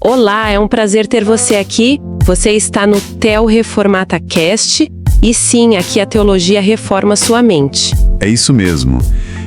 Olá, é um prazer ter você aqui. Você está no Theo Reformata Cast e sim, aqui a teologia reforma sua mente. É isso mesmo.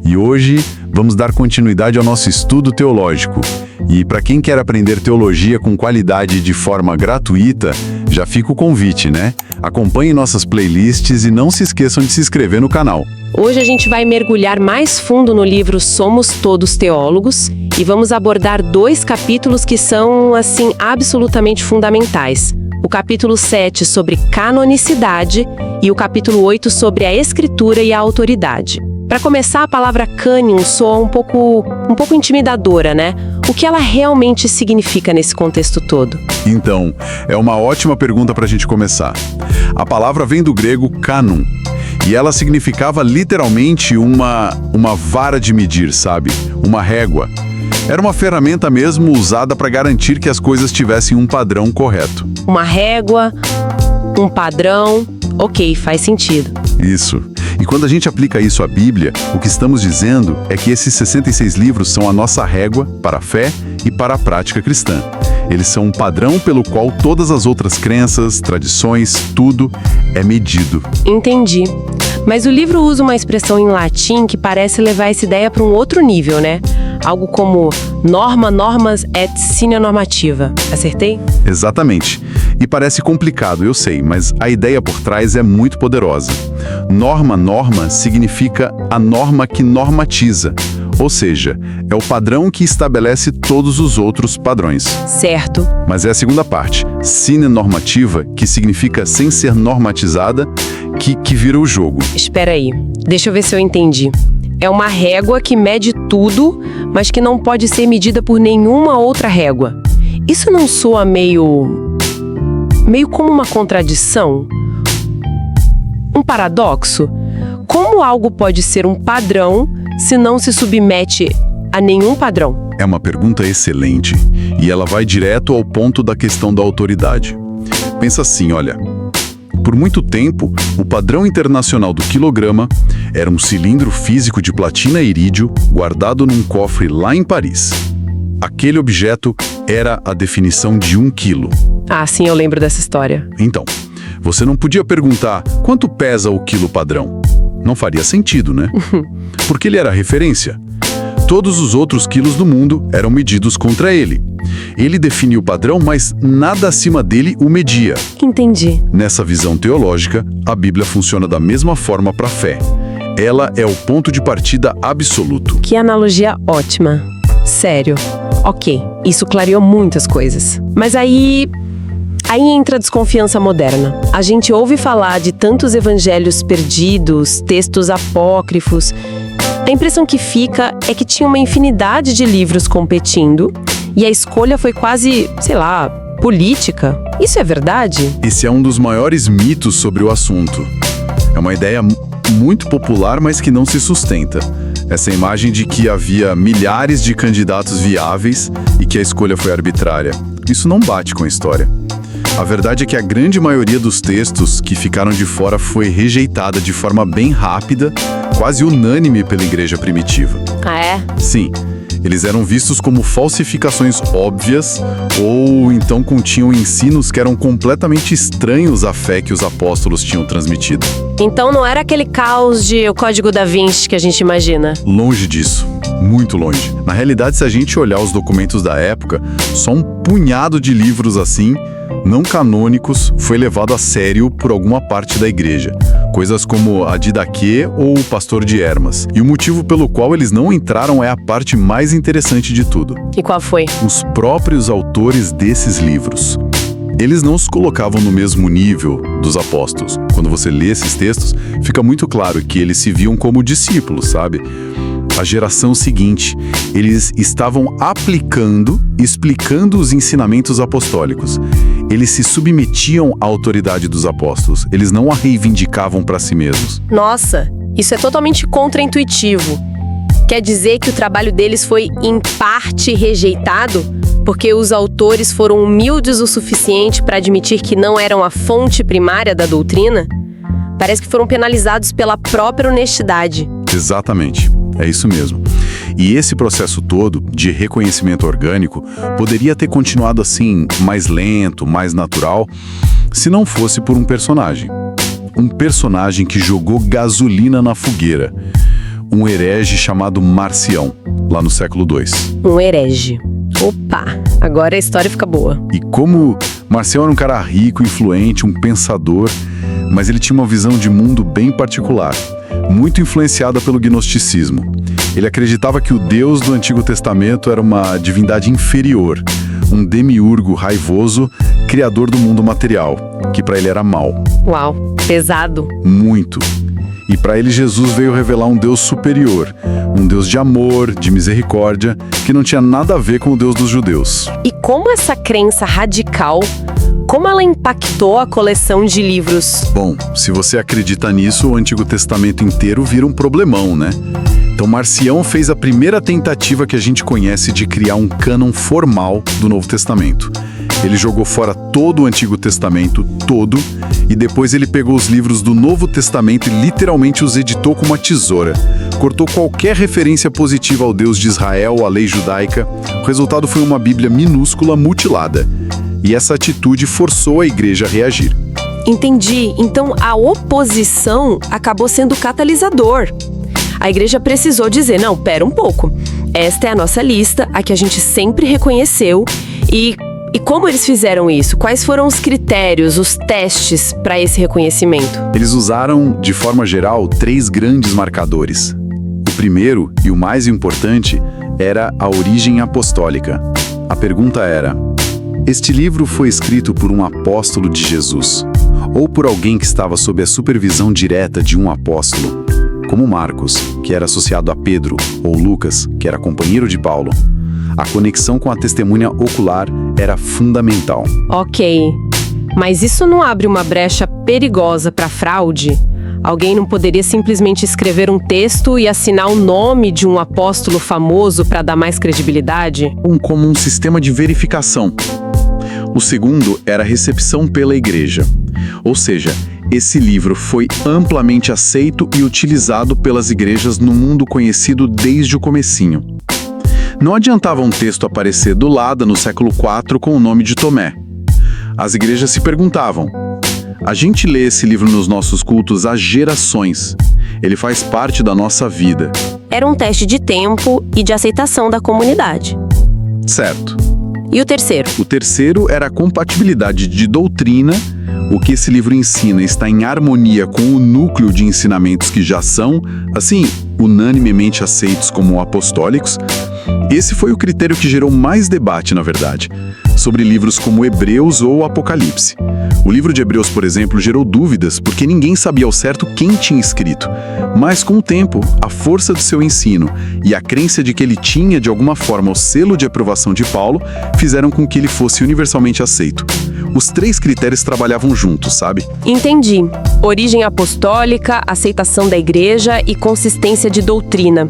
E hoje vamos dar continuidade ao nosso estudo teológico. E para quem quer aprender teologia com qualidade de forma gratuita, já fica o convite, né? Acompanhe nossas playlists e não se esqueçam de se inscrever no canal. Hoje a gente vai mergulhar mais fundo no livro Somos Todos Teólogos e vamos abordar 2 capítulos que são, assim, absolutamente fundamentais. O capítulo 7 sobre canonicidade e o capítulo 8 sobre a escritura e a autoridade. Para começar, a palavra cânion soa um pouco intimidadora, né? O que ela realmente significa nesse contexto todo? Então, é uma ótima pergunta para a gente começar. A palavra vem do grego canon, e ela significava literalmente uma vara de medir, sabe? Uma régua. Era uma ferramenta mesmo usada para garantir que as coisas tivessem um padrão correto. Uma régua, um padrão, ok, faz sentido. Isso. E quando a gente aplica isso à Bíblia, o que estamos dizendo é que esses 66 livros são a nossa régua para a fé e para a prática cristã. Eles são um padrão pelo qual todas as outras crenças, tradições, tudo é medido. Entendi. Mas o livro usa uma expressão em latim que parece levar essa ideia para um outro nível, né? Algo como normas et sine normativa. Acertei? Exatamente. E parece complicado, eu sei, mas a ideia por trás é muito poderosa. Norma significa a norma que normatiza. Ou seja, é o padrão que estabelece todos os outros padrões. Certo. Mas é a segunda parte, sine normativa, que significa sem ser normatizada, que vira o jogo. Espera aí, deixa eu ver se eu entendi. É uma régua que mede tudo, mas que não pode ser medida por nenhuma outra régua. Isso não soa meio como uma contradição? Um paradoxo? Como algo pode ser um padrão se não se submete a nenhum padrão? É uma pergunta excelente, e ela vai direto ao ponto da questão da autoridade. Pensa assim, olha, por muito tempo, o padrão internacional do quilograma era um cilindro físico de platina e irídio guardado num cofre lá em Paris. Aquele objeto era a definição de 1 quilo. Ah, sim, eu lembro dessa história. Então, você não podia perguntar quanto pesa o quilo padrão. Não faria sentido, né? Porque ele era referência. Todos os outros quilos do mundo eram medidos contra ele. Ele definia o padrão, mas nada acima dele o media. Entendi. Nessa visão teológica, a Bíblia funciona da mesma forma para a fé. Ela é o ponto de partida absoluto. Que analogia ótima. Sério. Ok, isso clareou muitas coisas. Mas aí entra a desconfiança moderna. A gente ouve falar de tantos evangelhos perdidos, textos apócrifos. A impressão que fica é que tinha uma infinidade de livros competindo e a escolha foi quase, política. Isso é verdade? Esse é um dos maiores mitos sobre o assunto. É uma ideia muito popular, mas que não se sustenta. Essa imagem de que havia milhares de candidatos viáveis e que a escolha foi arbitrária. Isso não bate com a história. A verdade é que a grande maioria dos textos que ficaram de fora foi rejeitada de forma bem rápida, quase unânime pela igreja primitiva. Ah, é? Sim. Eles eram vistos como falsificações óbvias ou então continham ensinos que eram completamente estranhos à fé que os apóstolos tinham transmitido. Então não era aquele caos de O Código da Vinci que a gente imagina? Longe disso. Muito longe. Na realidade, se a gente olhar os documentos da época, só um punhado de livros assim, não canônicos, foi levado a sério por alguma parte da igreja. Coisas como a Didaquê ou o Pastor de Hermas. E o motivo pelo qual eles não entraram é a parte mais interessante de tudo. E qual foi? Os próprios autores desses livros. Eles não se colocavam no mesmo nível dos apóstolos. Quando você lê esses textos, fica muito claro que eles se viam como discípulos, sabe? A geração seguinte, eles estavam explicando os ensinamentos apostólicos. Eles se submetiam à autoridade dos apóstolos. Eles não a reivindicavam para si mesmos. Nossa, isso é totalmente contraintuitivo. Quer dizer que o trabalho deles foi, em parte, rejeitado? Porque os autores foram humildes o suficiente para admitir que não eram a fonte primária da doutrina? Parece que foram penalizados pela própria honestidade. Exatamente. É isso mesmo. E esse processo todo, de reconhecimento orgânico, poderia ter continuado assim, mais lento, mais natural, se não fosse por um personagem. Um personagem que jogou gasolina na fogueira. Um herege chamado Marcião, lá no século II. Um herege. Opa, agora a história fica boa. E como Marcião era um cara rico, influente, um pensador, mas ele tinha uma visão de mundo bem particular, muito influenciada pelo gnosticismo. Ele acreditava que o Deus do Antigo Testamento era uma divindade inferior, um demiurgo raivoso, criador do mundo material, que para ele era mau. Uau, pesado. Muito. E para ele Jesus veio revelar um Deus superior, um Deus de amor, de misericórdia, que não tinha nada a ver com o Deus dos judeus. E como essa crença radical, como ela impactou a coleção de livros? Bom, se você acredita nisso, o Antigo Testamento inteiro vira um problemão, né? Então Marcião fez a primeira tentativa que a gente conhece de criar um cânon formal do Novo Testamento. Ele jogou fora todo o Antigo Testamento, todo, e depois ele pegou os livros do Novo Testamento e literalmente os editou com uma tesoura. Cortou qualquer referência positiva ao Deus de Israel, à lei judaica. O resultado foi uma Bíblia minúscula mutilada. E essa atitude forçou a igreja a reagir. Entendi. Então a oposição acabou sendo o catalisador. A igreja precisou dizer, não, pera um pouco. Esta é a nossa lista, a que a gente sempre reconheceu. E como eles fizeram isso? Quais foram os critérios, os testes para esse reconhecimento? Eles usaram, de forma geral, 3 grandes marcadores. O primeiro, e o mais importante, era a origem apostólica. A pergunta era: este livro foi escrito por um apóstolo de Jesus, ou por alguém que estava sob a supervisão direta de um apóstolo, como Marcos, que era associado a Pedro, ou Lucas, que era companheiro de Paulo. A conexão com a testemunha ocular era fundamental. Ok, mas isso não abre uma brecha perigosa para fraude? Alguém não poderia simplesmente escrever um texto e assinar o nome de um apóstolo famoso para dar mais credibilidade? Como um sistema de verificação. O segundo era a recepção pela igreja. Ou seja, esse livro foi amplamente aceito e utilizado pelas igrejas no mundo conhecido desde o comecinho. Não adiantava um texto aparecer do lado no século IV com o nome de Tomé. As igrejas se perguntavam: a gente lê esse livro nos nossos cultos há gerações. Ele faz parte da nossa vida. Era um teste de tempo e de aceitação da comunidade. Certo. E o terceiro? O terceiro era a compatibilidade de doutrina. O que esse livro ensina está em harmonia com o núcleo de ensinamentos que já são, assim, unanimemente aceitos como apostólicos. Esse foi o critério que gerou mais debate, na verdade, sobre livros como Hebreus ou Apocalipse. O livro de Hebreus, por exemplo, gerou dúvidas porque ninguém sabia ao certo quem tinha escrito. Mas, com o tempo, a força do seu ensino e a crença de que ele tinha, de alguma forma, o selo de aprovação de Paulo, fizeram com que ele fosse universalmente aceito. Os 3 critérios trabalhavam juntos, sabe? Entendi. Origem apostólica, aceitação da igreja e consistência de doutrina.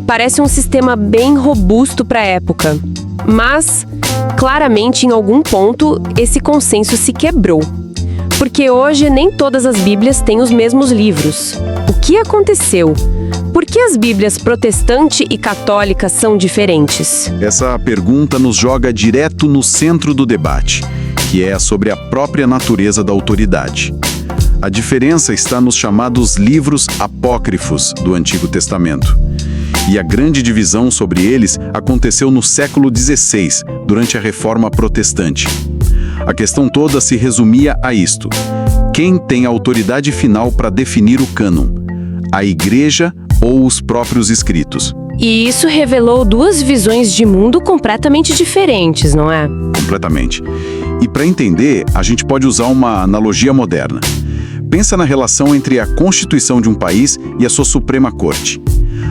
Parece um sistema bem robusto para a época. Mas, claramente, em algum ponto, esse consenso se quebrou. Porque hoje nem todas as Bíblias têm os mesmos livros. O que aconteceu? Por que as Bíblias protestante e católica são diferentes? Essa pergunta nos joga direto no centro do debate, que é sobre a própria natureza da autoridade. A diferença está nos chamados livros apócrifos do Antigo Testamento. E a grande divisão sobre eles aconteceu no século XVI, durante a Reforma Protestante. A questão toda se resumia a isto: quem tem a autoridade final para definir o cânon? A Igreja ou os próprios escritos? E isso revelou 2 visões de mundo completamente diferentes, não é? Completamente. E para entender, a gente pode usar uma analogia moderna. Pensa na relação entre a Constituição de um país e a sua Suprema Corte.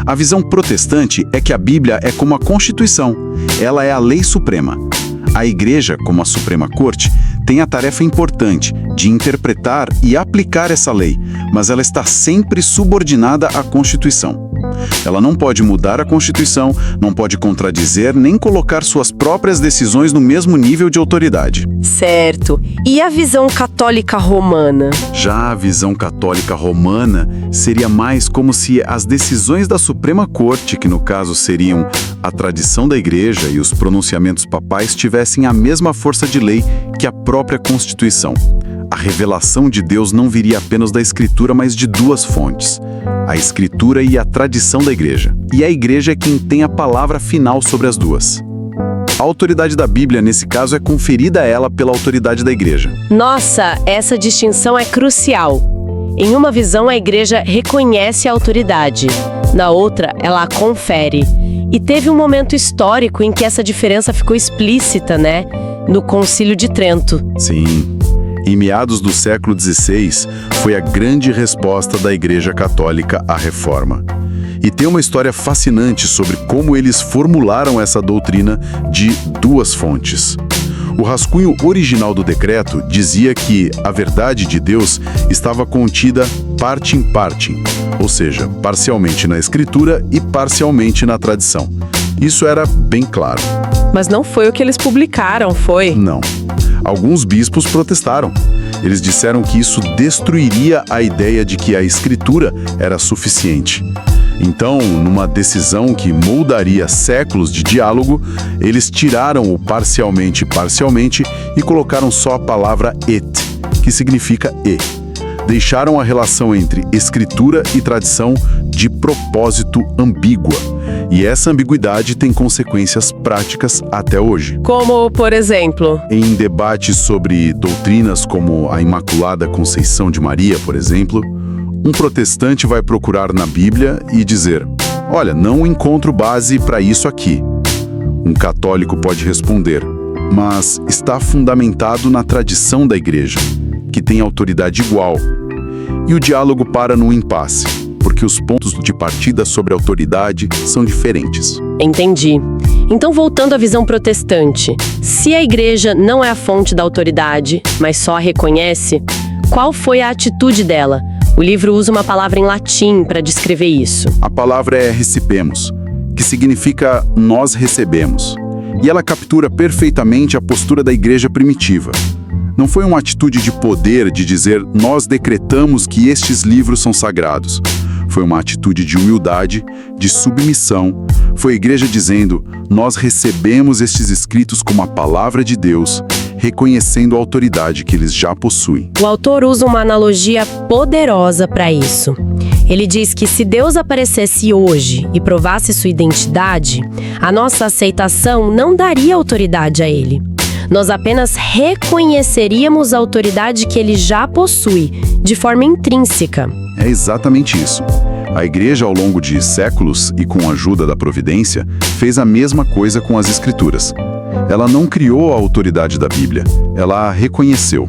A visão protestante é que a Bíblia é como a Constituição. Ela é a lei suprema. A Igreja, como a Suprema Corte, tem a tarefa importante de interpretar e aplicar essa lei, mas ela está sempre subordinada à Constituição. Ela não pode mudar a Constituição, não pode contradizer nem colocar suas próprias decisões no mesmo nível de autoridade. Certo. E a visão católica romana? Já a visão católica romana seria mais como se as decisões da Suprema Corte, que no caso seriam a tradição da Igreja e os pronunciamentos papais, tivessem a mesma força de lei que a própria Constituição. A revelação de Deus não viria apenas da Escritura, mas de duas fontes: a Escritura e a tradição da Igreja. E a Igreja é quem tem a palavra final sobre as duas. A autoridade da Bíblia, nesse caso, é conferida a ela pela autoridade da Igreja. Nossa, essa distinção é crucial. Em uma visão, a Igreja reconhece a autoridade. Na outra, ela a confere. E teve um momento histórico em que essa diferença ficou explícita, né? No Concílio de Trento. Sim. Em meados do século XVI, foi a grande resposta da Igreja Católica à Reforma. E tem uma história fascinante sobre como eles formularam essa doutrina de duas fontes. O rascunho original do decreto dizia que a verdade de Deus estava contida parte em parte, ou seja, parcialmente na Escritura e parcialmente na tradição. Isso era bem claro. Mas não foi o que eles publicaram, foi? Não. Alguns bispos protestaram. Eles disseram que isso destruiria a ideia de que a Escritura era suficiente. Então, numa decisão que moldaria séculos de diálogo, eles tiraram o parcialmente e colocaram só a palavra et, que significa e. Deixaram a relação entre Escritura e tradição de propósito ambígua. E essa ambiguidade tem consequências práticas até hoje. Como, por exemplo? Em debates sobre doutrinas como a Imaculada Conceição de Maria, por exemplo, um protestante vai procurar na Bíblia e dizer: olha, não encontro base para isso aqui. Um católico pode responder: mas está fundamentado na tradição da Igreja, que tem autoridade igual. E o diálogo para num impasse, porque os pontos de partida sobre a autoridade são diferentes. Entendi. Então, voltando à visão protestante, se a Igreja não é a fonte da autoridade, mas só a reconhece, qual foi a atitude dela? O livro usa uma palavra em latim para descrever isso. A palavra é recipemos, que significa nós recebemos. E ela captura perfeitamente a postura da Igreja primitiva. Não foi uma atitude de poder de dizer nós decretamos que estes livros são sagrados. Foi uma atitude de humildade, de submissão. Foi a Igreja dizendo: nós recebemos estes escritos como a palavra de Deus, reconhecendo a autoridade que eles já possuem. O autor usa uma analogia poderosa para isso. Ele diz que se Deus aparecesse hoje e provasse sua identidade, a nossa aceitação não daria autoridade a ele. Nós apenas reconheceríamos a autoridade que ele já possui, de forma intrínseca. É exatamente isso. A Igreja, ao longo de séculos e com a ajuda da providência, fez a mesma coisa com as Escrituras. Ela não criou a autoridade da Bíblia, ela a reconheceu.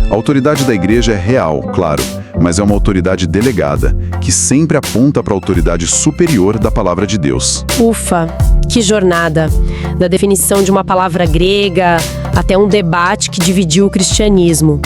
A autoridade da Igreja é real, claro, mas é uma autoridade delegada, que sempre aponta para a autoridade superior da palavra de Deus. Ufa, que jornada! Da definição de uma palavra grega até um debate que dividiu o cristianismo.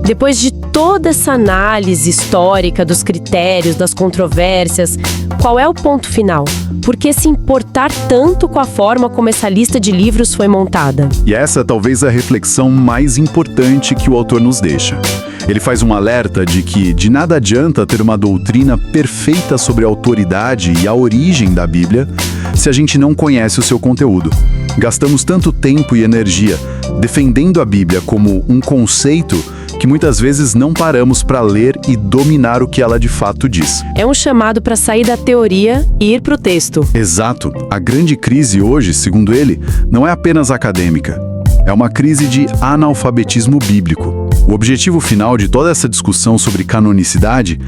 Depois de toda essa análise histórica dos critérios, das controvérsias, qual é o ponto final? Por que se importar tanto com a forma como essa lista de livros foi montada? E essa é talvez a reflexão mais importante que o autor nos deixa. Ele faz um alerta de que de nada adianta ter uma doutrina perfeita sobre a autoridade e a origem da Bíblia se a gente não conhece o seu conteúdo. Gastamos tanto tempo e energia defendendo a Bíblia como um conceito que muitas vezes não paramos para ler e dominar o que ela de fato diz. É um chamado para sair da teoria e ir para o texto. Exato. A grande crise hoje, segundo ele, não é apenas acadêmica. É uma crise de analfabetismo bíblico. O objetivo final de toda essa discussão sobre canonicidade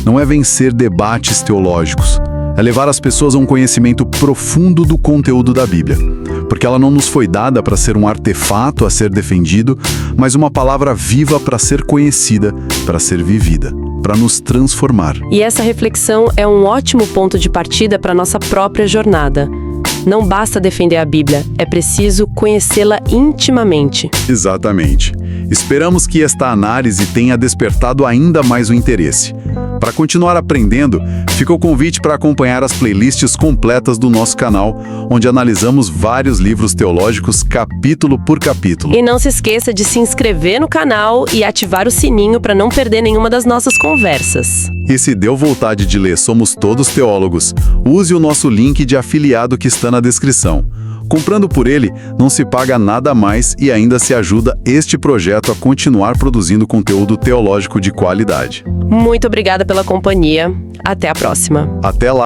não é vencer debates teológicos. É levar as pessoas a um conhecimento profundo do conteúdo da Bíblia. Porque ela não nos foi dada para ser um artefato a ser defendido, mas uma palavra viva para ser conhecida, para ser vivida, para nos transformar. E essa reflexão é um ótimo ponto de partida para a nossa própria jornada. Não basta defender a Bíblia, é preciso conhecê-la intimamente. Exatamente. Esperamos que esta análise tenha despertado ainda mais o interesse. Para continuar aprendendo, fica o convite para acompanhar as playlists completas do nosso canal, onde analisamos vários livros teológicos capítulo por capítulo. E não se esqueça de se inscrever no canal e ativar o sininho para não perder nenhuma das nossas conversas. E se deu vontade de ler Somos Todos Teólogos, use o nosso link de afiliado que está na descrição. Comprando por ele, não se paga nada a mais e ainda se ajuda este projeto a continuar produzindo conteúdo teológico de qualidade. Muito obrigada pela companhia. Até a próxima. Até lá!